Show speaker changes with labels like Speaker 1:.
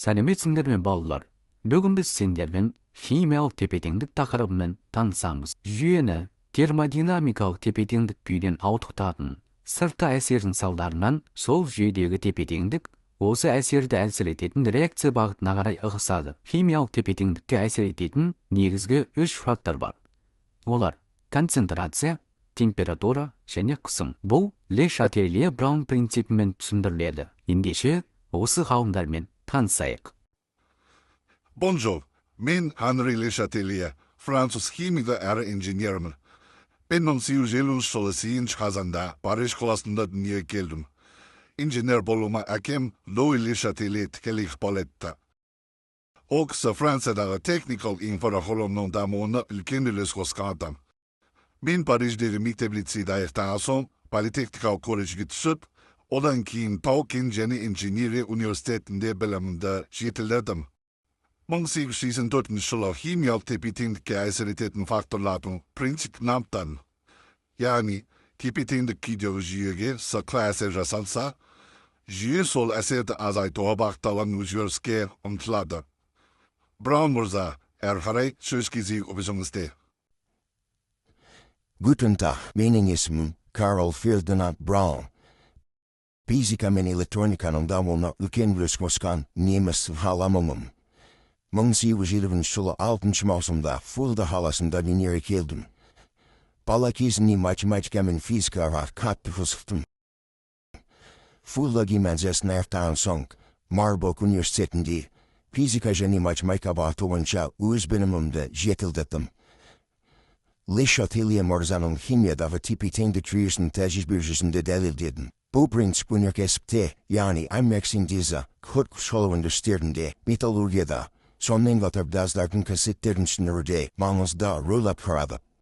Speaker 1: Сәлеметсіңдер ме балалар? Бүгін біз сендермен химиялық тепе-теңдік тақырыбымен танысамыз. Жүйені термодинамикалық тепе-теңдік күйден ауытқытатын сыртқы әсердің салдарынан сол жүйедегі тепе-теңдік осы әсерді әсер ететін реакция бағытына қарай ығысады. Химиялық тепе-теңдікке әсер ететін негізгі үш фактор бар. Олар концентрация, температура және қысым. Бұл Ле Шателие Браун принципімен түсіндіріледі. Ендеше осы ғалымдармен танысайық.
Speaker 2: Bonjour, мен Henri Le Chatelier, Fransız химия әрі инженермін. Ben 1950 жылы 8 қазанда Париж қаласында дүниеге келдім. Инженер болуыма әкем Луи Le Chatelier тікелей ықпал етті. Ол кісі Франциядағы техникалық инфрақұрылымның дамуына үлкен үлес қосқан адам. Мен Париждегі мектеп-лицейді аяқтаған соң политехникалық колледжге түсіп, одан кейін Тау-Кен және инженерия университетінде білімімді жетілдірдім. 1884 жылы химиялық тепе-теңдікке әсер ететін факторлардың принципін анықтадым. Яғни, тепе-теңдік күйдегі жүйеге сыртқы әсер жасалса, жүйе сол әсерді азайтуға бағытталған өзгеріске ұмтылады. Браун мырза, әрі қарай сөз кезегі өзіңізде.
Speaker 3: Guten Tag, mening ismim Karl Ferdinand Braun. Fizika мен электрониканың дамуына үлкен үлес қосқан неміс ғалымымын. 1820 жылы 6 маусымда Фулда қаласында дүниеге келдім. Бала кезімнен математика мен физикаға қатты қызықтым. Фулда гимназиясын аяқтаған соң Марбург университетінде физика және математика бағыты бойынша өз білімімді жетілдірдім. Le Chatelier мырзаның химиядағы тепе-теңдік жүйесінің тәжірибе жүзінде дәлелдедім. Бұл принцип өнеркәсіпте, яғни аймақ синтезі, күрт шолу өндірістерінде, металлургияда, сонымен қатар газдардың кассеттерін түсіндіруде маңызды рөл атқарады.